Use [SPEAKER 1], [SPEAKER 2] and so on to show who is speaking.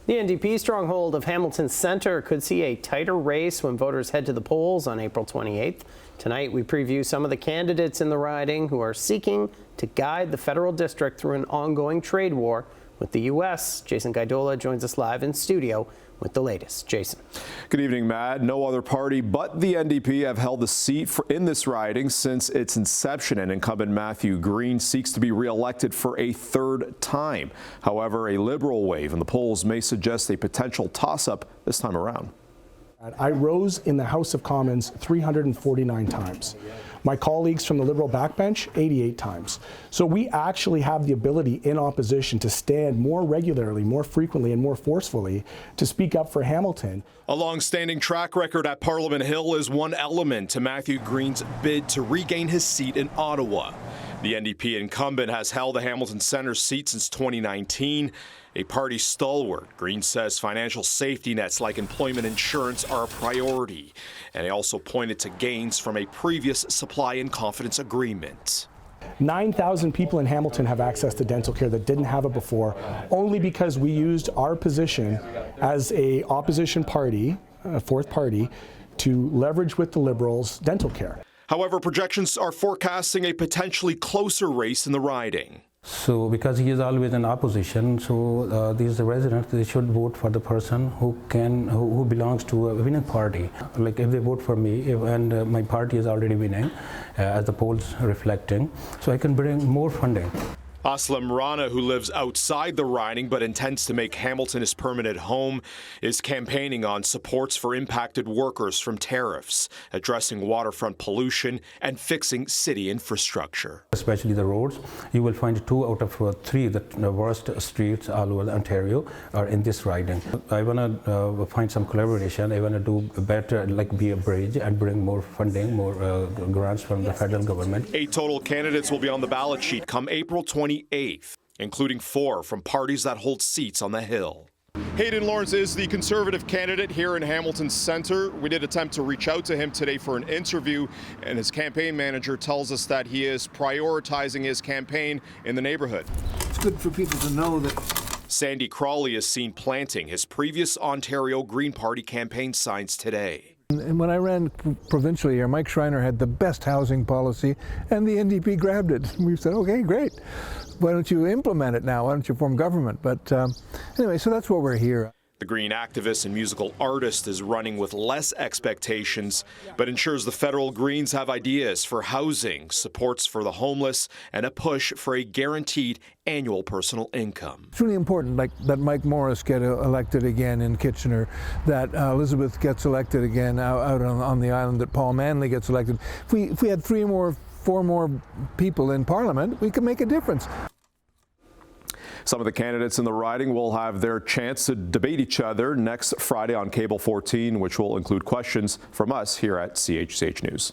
[SPEAKER 1] The NDP stronghold of Hamilton Centre could see a tighter race when voters head to the polls on April 28th. Tonight, we preview some of the candidates in the riding who are seeking to guide the federal district through an ongoing trade war with the U.S. Jason Gaidola joins us live in studio with the latest. Jason.
[SPEAKER 2] Good evening, Matt. No other party but the NDP have held the seat in this riding since its inception, and incumbent Matthew Green seeks to be re-elected for a third time. However, a Liberal wave in the polls may suggest a potential toss-up this time around.
[SPEAKER 3] I rose in the House of Commons 349 times. My colleagues from the Liberal backbench, 88 times. So we actually have the ability in opposition to stand more regularly, more frequently, and more forcefully to speak up for Hamilton.
[SPEAKER 2] A long-standing track record at Parliament Hill is one element to Matthew Green's bid to regain his seat in Ottawa. The NDP incumbent has held the Hamilton Centre seat since 2019. A party stalwart, Green says financial safety nets like employment insurance are a priority. And he also pointed to gains from a previous supply and confidence agreement.
[SPEAKER 3] 9,000 people in Hamilton have access to dental care that didn't have it before, only because we used our position as a opposition party, a fourth party, to leverage with the Liberals dental care.
[SPEAKER 2] However, projections are forecasting a potentially closer race in the riding.
[SPEAKER 4] So because he is always in opposition, so these residents, they should vote for the person who belongs to a winning party. Like if they vote for me, and my party is already winning, as the polls reflecting, so I can bring more funding.
[SPEAKER 2] Aslam Rana, who lives outside the riding but intends to make Hamilton his permanent home, is campaigning on supports for impacted workers from tariffs, addressing waterfront pollution, and fixing city infrastructure.
[SPEAKER 4] Especially the roads. You will find 2 out of 3 the worst streets all over Ontario are in this riding. I want to find some collaboration. I want to do better, like be a bridge and bring more funding, more grants from the federal government.
[SPEAKER 2] 8 total candidates will be on the ballot sheet come April 28th, including 4 from parties that hold seats on the Hill. Hayden Lawrence is the Conservative candidate here in Hamilton Centre. We did attempt to reach out to him today for an interview, and his campaign manager tells us that he is prioritizing his campaign in the neighborhood.
[SPEAKER 5] It's good for people to know that.
[SPEAKER 2] Sandy Crawley is seen planting his previous Ontario Green Party campaign signs today.
[SPEAKER 5] And when I ran provincially here, Mike Schreiner had the best housing policy, and the NDP grabbed it. We said, okay, great. Why don't you implement it now? Why don't you form government? But anyway, so that's why we're here.
[SPEAKER 2] The Green activist and musical artist is running with less expectations, but ensures the federal Greens have ideas for housing, supports for the homeless, and a push for a guaranteed annual personal income.
[SPEAKER 5] It's really important, like that Mike Morris get elected again in Kitchener, that Elizabeth gets elected again out on the island, that Paul Manley gets elected. If we had 4 more people in Parliament, we could make a difference.
[SPEAKER 2] Some of the candidates in the riding will have their chance to debate each other next Friday on Cable 14, which will include questions from us here at CHCH News.